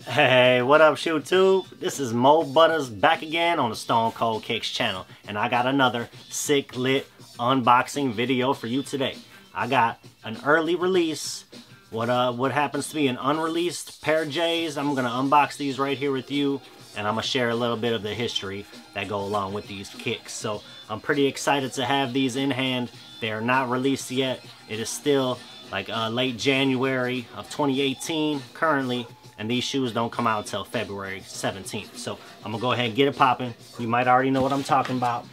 Hey, what up, YouTube? This is MoButtaz back again on the Stone Cold Kicks channel, and I got another sick lit unboxing video for you today. I got an early release, what happens to be an unreleased pair of J's. I'm gonna unbox these right here with you, and I'm gonna share a little bit of the history that go along with these kicks. So I'm pretty excited to have these in hand. They are not released yet. It is still like late January of 2018 currently. And these shoes don't come out until February 17th. So I'm gonna go ahead and get it popping. You might already know what I'm talking about.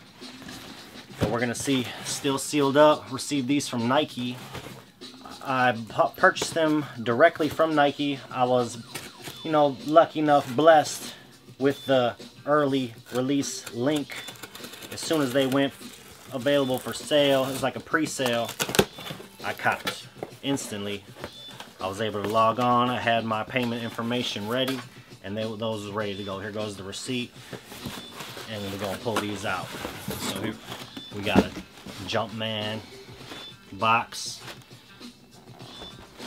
But we're gonna see, still sealed up. Received these from Nike. I purchased them directly from Nike. I was, lucky enough, blessed with the early release link. As soon as they went available for sale, it was like a pre-sale, I copped instantly. I was able to log on. I had my payment information ready, and those was ready to go. Here goes the receipt, and we're gonna pull these out. So here we got a Jumpman box,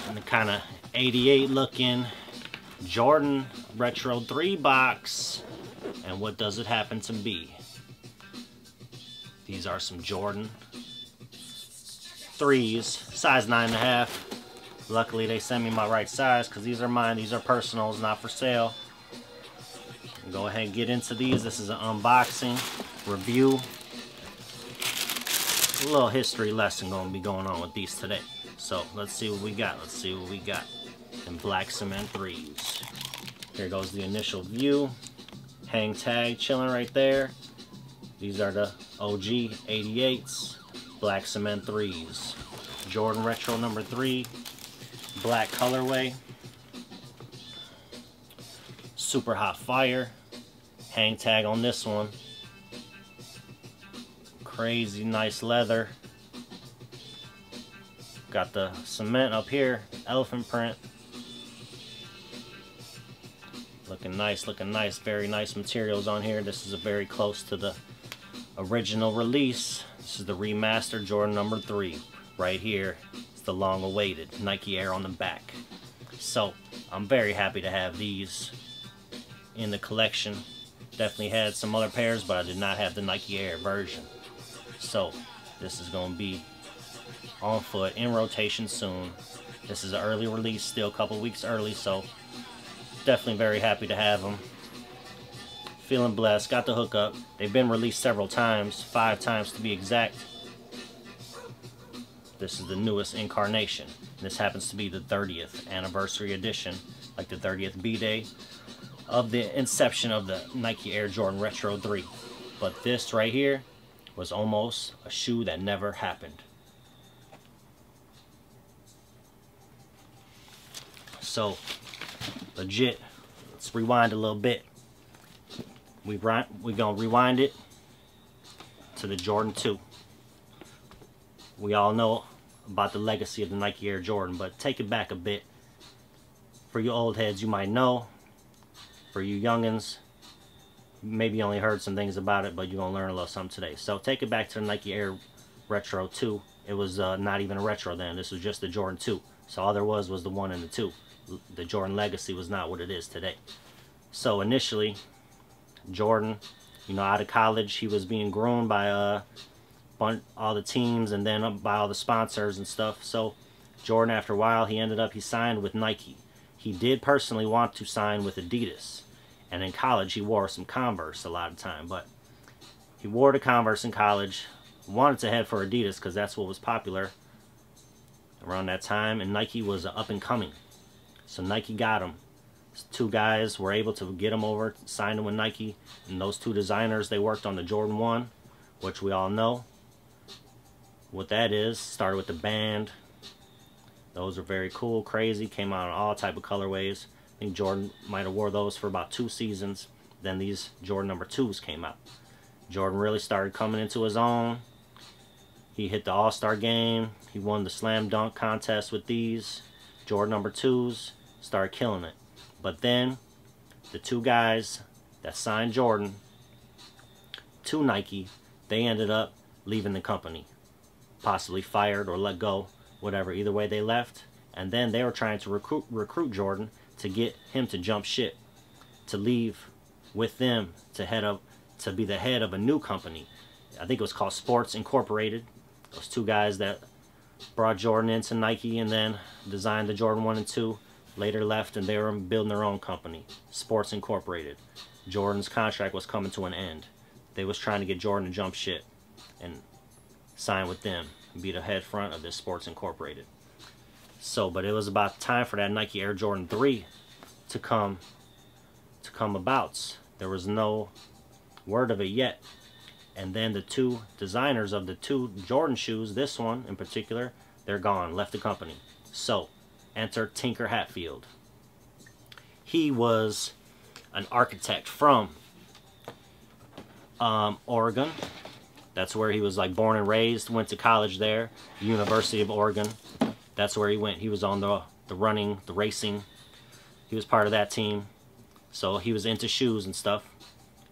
and the kind of 88 looking Jordan Retro 3 box. And what does it happen to be? These are some Jordan 3s, size 9.5. Luckily, they sent me my right size because these are mine. These are personals, not for sale. Go ahead and get into these. This is an unboxing review. A little history lesson going to be going on with these today. So let's see what we got. Let's see what we got in black cement 3s. Here goes the initial view. Hang tag chilling right there. These are the OG 88s, black cement 3s. Jordan Retro number 3. Black colorway, super hot fire. Hang tag on this one. Crazy nice leather. Got the cement up here, elephant print. Looking nice, looking nice. Very nice materials on here. This is very close to the original release. This is the remastered Jordan number 3 right here. The long awaited Nike Air on the back. So I'm very happy to have these in the collection. Definitely had some other pairs, but I did not have the Nike Air version. So this is going to be on foot, in rotation soon. This is an early release, still a couple weeks early, so definitely very happy to have them. Feeling blessed, got the hookup. They've been released several times, 5 times to be exact. This is the newest incarnation. This happens to be the 30th anniversary edition, like the 30th B-Day of the inception of the Nike Air Jordan Retro 3. But this right here was almost a shoe that never happened. So, legit, let's rewind a little bit. We're gonna rewind it to the Jordan 2. We all know about the legacy of the Nike Air Jordan, but take it back a bit. For you old heads, you might know. For you youngins, maybe you only heard some things about it, but you're going to learn a little something today. So take it back to the Nike Air Retro 2. It was not even a Retro then. This was just the Jordan 2. So all there was the 1 and the 2. The Jordan legacy was not what it is today. So initially, Jordan, out of college, he was being groomed by all the teams, and then by all the sponsors and stuff. So Jordan, after a while, he signed with Nike. He did personally want to sign with Adidas, and in college he wore some Converse a lot of time, but he wore the Converse in college, wanted to head for Adidas because that's what was popular around that time, and Nike was up and coming. So Nike got him. 2 guys were able to get him over, sign him with Nike, and those 2 designers, they worked on the Jordan 1, which we all know what that is. Started with the band. Those are very cool, crazy, came out in all type of colorways. I think Jordan might have wore those for about 2 seasons. Then these Jordan number 2s came out. Jordan really started coming into his own. He hit the All-Star game. He won the slam dunk contest with these Jordan number 2s. Started killing it. But then the 2 guys that signed Jordan to Nike, they ended up leaving the company. Possibly fired or let go, whatever. Either way, they left. And then they were trying to recruit Jordan to get him to jump ship, to leave with them to be the head of a new company. I think it was called Sports Incorporated. Those two guys that brought Jordan into Nike and then designed the Jordan 1 and 2 later left, and they were building their own company, Sports Incorporated. Jordan's contract was coming to an end. They was trying to get Jordan to jump ship and sign with them and be the head front of this Sports Incorporated. So, but it was about time for that Nike Air Jordan 3 to come about. There was no word of it yet. And then the two designers of the two Jordan shoes, this one in particular, they're gone, left the company. So, enter Tinker Hatfield. He was an architect from Oregon. That's where he was like born and raised, went to college there, University of Oregon. That's where he went. He was on the running, the racing. He was part of that team. So he was into shoes and stuff.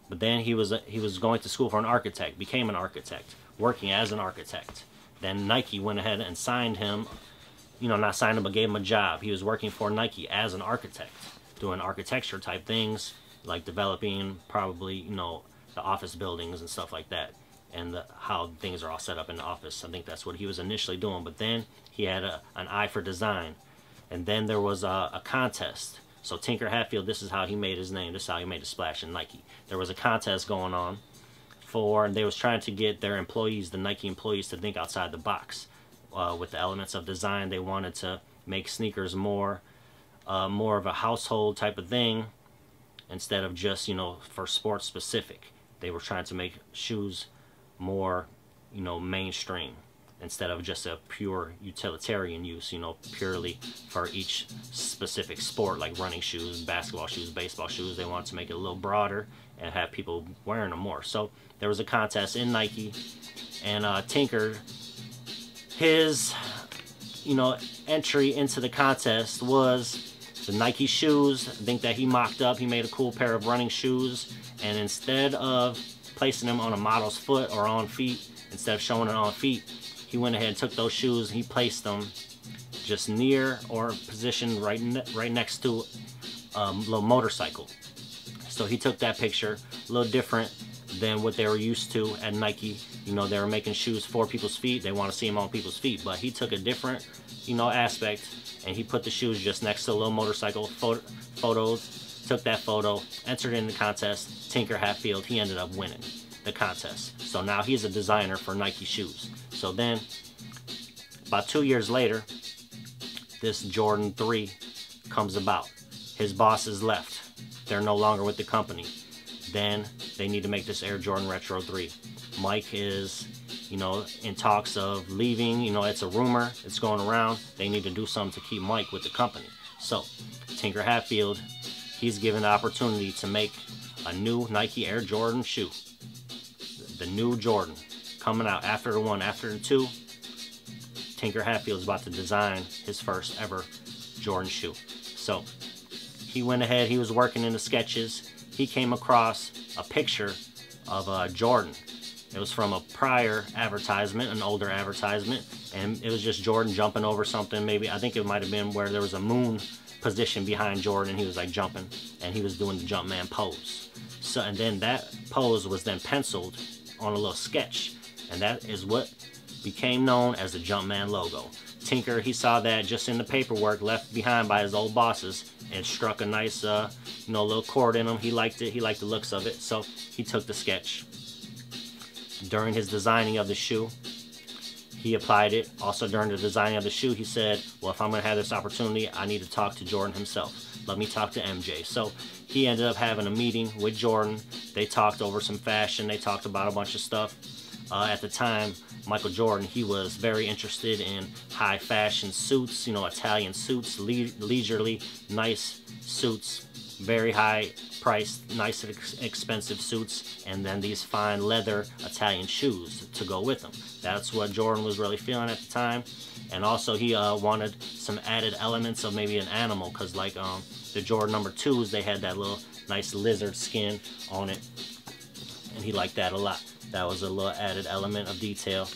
But then he was going to school for an architect, became an architect, working as an architect. Then Nike went ahead and signed him, you know, not signed him, but gave him a job. He was working for Nike as an architect, doing architecture type things, like developing probably, you know, the office buildings and stuff like that, and how things are all set up in the office. I think that's what he was initially doing. But then he had an eye for design. And then there was a contest. So Tinker Hatfield, this is how he made his name. This is how he made a splash in Nike. There was a contest going on and they was trying to get their employees, the Nike employees, to think outside the box with the elements of design. They wanted to make sneakers more of a household type of thing instead of just, you know, for sports specific. They were trying to make shoes more, you know, mainstream, instead of just a pure utilitarian use, you know, purely for each specific sport, like running shoes, basketball shoes, baseball shoes. They wanted to make it a little broader and have people wearing them more. So there was a contest in Nike, and Tinker, his, you know, entry into the contest was the Nike shoes. I think that he mocked up. He made a cool pair of running shoes, and instead of placing them on a model's foot or on feet, instead of showing it on feet, he went ahead and took those shoes and he placed them just near or positioned right next to a little motorcycle. So he took that picture, a little different than what they were used to at Nike. You know, they were making shoes for people's feet. They want to see them on people's feet. But he took a different, you know, aspect, and he put the shoes just next to a little motorcycle. Took that photo, entered in the contest. Tinker Hatfield, he ended up winning the contest. So now he's a designer for Nike shoes. So then, about 2 years later, this Jordan 3 comes about. His bosses left. They're no longer with the company. Then they need to make this Air Jordan Retro 3. Mike is, you know, in talks of leaving. You know, it's a rumor. It's going around. They need to do something to keep Mike with the company. So Tinker Hatfield, he's given the opportunity to make a new Nike Air Jordan shoe. The new Jordan coming out after the 1, after the 2. Tinker Hatfield's about to design his first ever Jordan shoe. So he went ahead, he was working in the sketches. He came across a picture of Jordan. It was from a prior advertisement, an older advertisement, and it was just Jordan jumping over something. Maybe, I think it might have been where there was a moon position behind Jordan. He was like jumping, and he was doing the Jumpman pose. So, and then that pose was then penciled on a little sketch, and that is what became known as the Jumpman logo. Tinker, he saw that just in the paperwork left behind by his old bosses, and struck a nice, you know, little chord in him. He liked it. He liked the looks of it, so he took the sketch. During his designing of the shoe, he applied it. Also during the designing of the shoe, he said, well, if I'm going to have this opportunity, I need to talk to Jordan himself. Let me talk to MJ. So he ended up having a meeting with Jordan. They talked over some fashion. They talked about a bunch of stuff. At the time, Michael Jordan, he was very interested in high fashion suits, you know, Italian suits, leisurely, nice suits, very high priced, nice expensive suits, and then these fine leather Italian shoes to go with them. That's what Jordan was really feeling at the time. And also he wanted some added elements of maybe an animal, because like the Jordan number 2s, they had that little nice lizard skin on it, and he liked that a lot. That was a little added element of detail.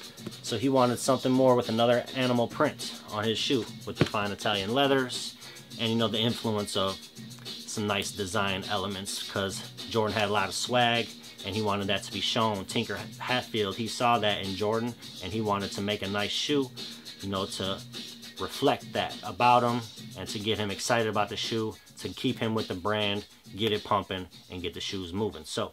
So he wanted something more with another animal print on his shoe, with the fine Italian leathers and you know, the influence of some nice design elements, because Jordan had a lot of swag and he wanted that to be shown. Tinker Hatfield, he saw that in Jordan and he wanted to make a nice shoe, you know, to reflect that about him and to get him excited about the shoe, to keep him with the brand, get it pumping, and get the shoes moving. So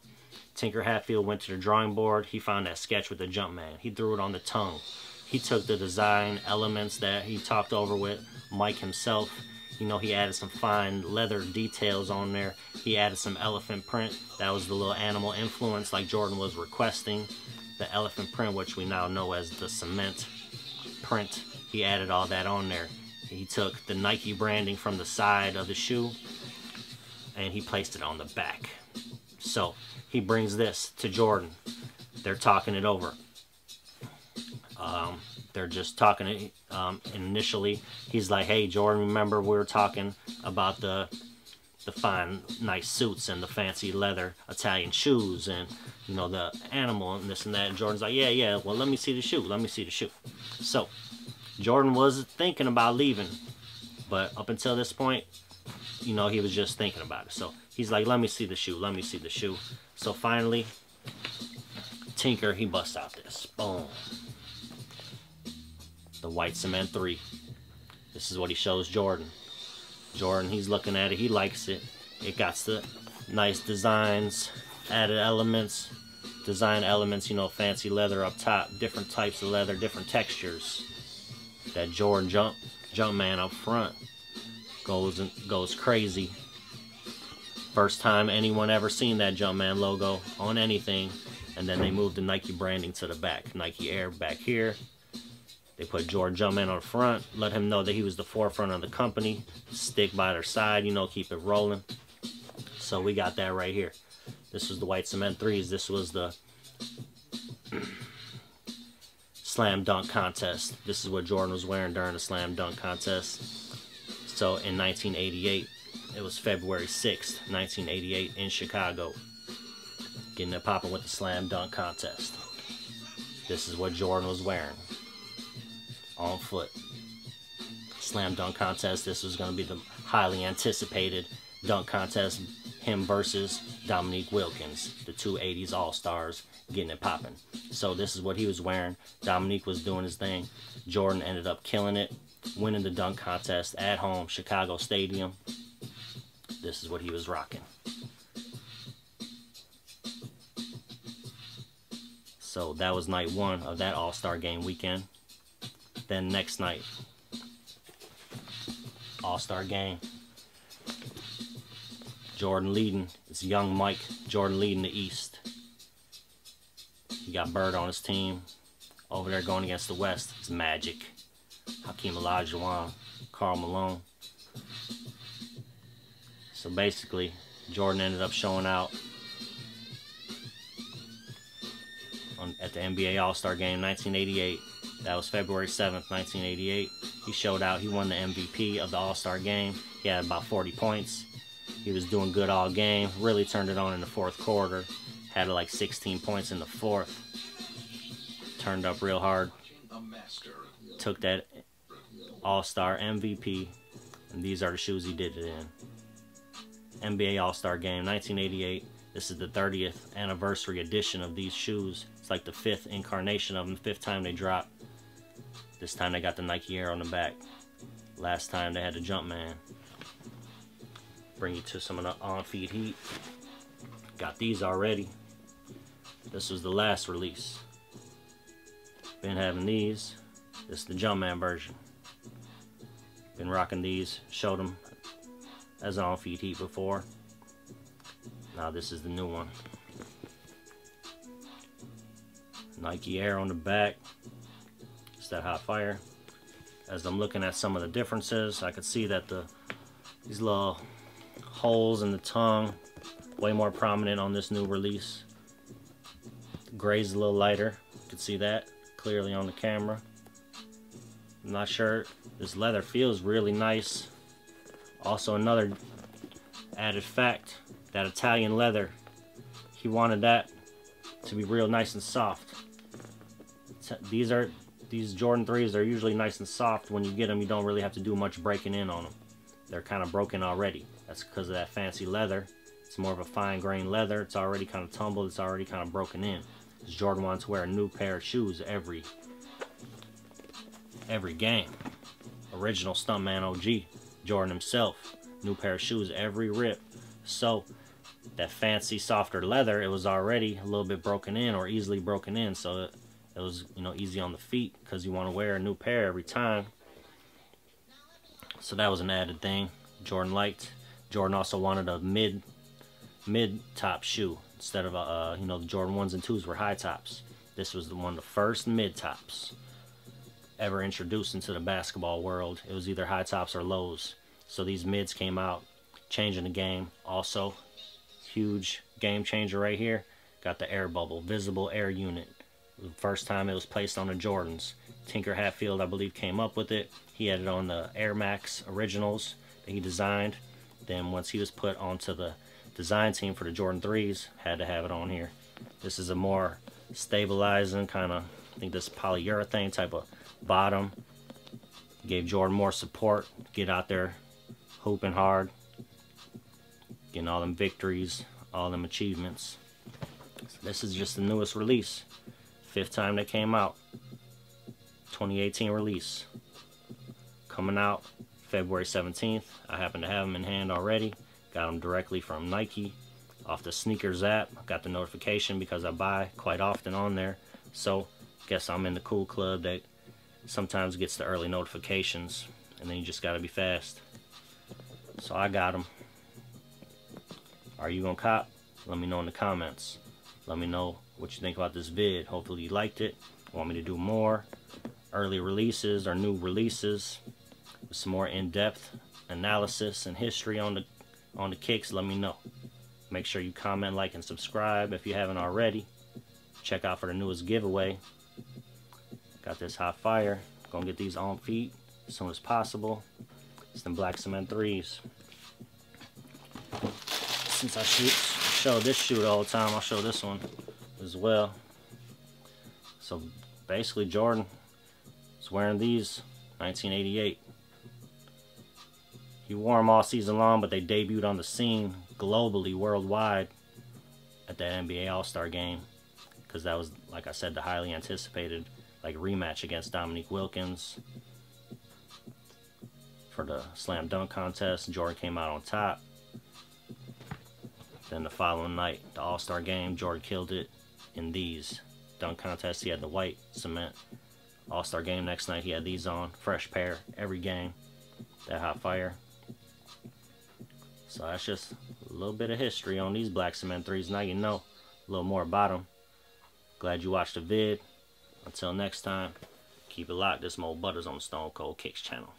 Tinker Hatfield went to the drawing board. He found that sketch with the Jumpman. He threw it on the tongue. He took the design elements that he talked over with Mike himself. You know, he added some fine leather details on there. He added some elephant print. That was the little animal influence like Jordan was requesting. The elephant print, which we now know as the cement print. He added all that on there. He took the Nike branding from the side of the shoe and he placed it on the back. So he brings this to Jordan. They're talking it over. They're just talking it. Initially, he's like, "Hey, Jordan, remember we were talking about the fine, nice suits and the fancy leather Italian shoes and, you know, the animal and this and that." And Jordan's like, "Yeah, well, let me see the shoe. Let me see the shoe." So Jordan was thinking about leaving, but up until this point, you know, he was just thinking about it. So he's like, "Let me see the shoe. Let me see the shoe." So finally, Tinker, he busts out this. Boom. The white cement 3. This is what he shows Jordan. Jordan, he's looking at it. He likes it. It got the nice designs, added elements, design elements, you know, fancy leather up top, different types of leather, different textures. That Jordan Jumpman up front goes crazy. First time anyone ever seen that Jumpman logo on anything. And then they moved the Nike branding to the back. Nike Air back here. They put Jordan Jumpman on the front, let him know that he was the forefront of the company. Stick by their side, you know, keep it rolling. So we got that right here. This was the white cement 3s. This was the slam dunk contest. This is what Jordan was wearing during the slam dunk contest. So in 1988, it was February 6th, 1988 in Chicago. Getting it popping with the slam dunk contest. This is what Jordan was wearing. On foot. Slam dunk contest. This was going to be the highly anticipated dunk contest. Him versus Dominique Wilkins, the two 80s All-Stars, getting it popping. So this is what he was wearing. Dominique was doing his thing. Jordan ended up killing it, winning the dunk contest at home, Chicago Stadium. This is what he was rocking. So that was night 1 of that All-Star game weekend. Then next night, All-Star game. Jordan leading. It's young Mike. Jordan leading the East. He got Bird on his team. Over there going against the West, it's Magic. Hakeem Olajuwon, Karl Malone. So basically, Jordan ended up showing out at the NBA All-Star Game 1988. That was February 7th, 1988. He showed out. He won the MVP of the All-Star Game. He had about 40 points. He was doing good all game. Really turned it on in the 4th quarter. Had like 16 points in the 4th. Turned up real hard. Took that All-Star MVP. And these are the shoes he did it in. NBA All-Star Game 1988. This is the 30th anniversary edition of these shoes. It's like the 5th incarnation of them. 5th time they dropped. This time they got the Nike Air on the back. Last time they had the Jumpman. Bring you to some of the on-feet heat. Got these already. This was the last release. Been having these. This is the Jumpman version. Been rocking these. Showed them as on-feet heat before. Now this is the new one. Nike Air on the back. It's that hot fire. As I'm looking at some of the differences, I could see that these little holes in the tongue way more prominent on this new release. The gray's a little lighter. You can see that clearly on the camera. I'm not sure. This leather feels really nice. Also another added fact, that Italian leather, he wanted that to be real nice and soft. These Jordan 3s are usually nice and soft. When you get them, you don't really have to do much breaking in on them. they're kind of broken already. That's because of that fancy leather. It's more of a fine grain leather. It's already kind of tumbled. It's already kind of broken in. Jordan wanted to wear a new pair of shoes every game. Original stuntman OG, Jordan himself. New pair of shoes every rip. So that fancy softer leather, it was already a little bit broken in or easily broken in. So it was, you know, easy on the feet because you want to wear a new pair every time. So that was an added thing Jordan liked. Jordan also wanted a mid top shoe instead of you know, the Jordan 1s and 2s were high tops. This was one of the first mid tops ever introduced into the basketball world. It was either high tops or lows. So these mids came out, changing the game. Also, huge game changer right here. Got the air bubble, visible air unit. The first time it was placed on the Jordans. Tinker Hatfield, I believe, came up with it. He had it on the Air Max originals that he designed. Then once he was put onto the design team for the Jordan 3s, had to have it on here. This is a more stabilizing kind of, I think this polyurethane type of bottom. Gave Jordan more support, get out there hooping hard, getting all them victories, all them achievements. So this is just the newest release. 5th time they came out. 2018 release. Coming out February 17th. I happen to have them in hand already. Got them directly from Nike off the sneakers app. Got the notification because I buy quite often on there. So guess I'm in the cool club that sometimes gets the early notifications, and then you just gotta be fast. So I got them. Are you gonna cop? Let me know in the comments. Let me know what you think about this vid. Hopefully you liked it. Want me to do more early releases or new releases with some more in-depth analysis and history on the kicks? Let me know. Make sure you comment, like, and subscribe if you haven't already. Check out for the newest giveaway. Got this hot fire. Gonna get these on feet as soon as possible. It's them black cement 3s. Since I show this shoe the whole time, I'll show this one as well. So basically Jordan was wearing these 1988. He wore them all season long, but they debuted on the scene globally, worldwide at that NBA All-Star game, because that was, like I said, the highly anticipated rematch against Dominique Wilkins for the slam dunk contest. Jordan came out on top. Then the following night, the All-Star game, Jordan killed it in these. Dunk contest, he had the white cement. All-Star game next night, he had these on. Fresh pair every game. That hot fire. So that's just a little bit of history on these black cement 3s. Now you know a little more about them. Glad you watched the vid. Until next time, keep it locked. This MoButtaz on the Stone Cold Kicks channel.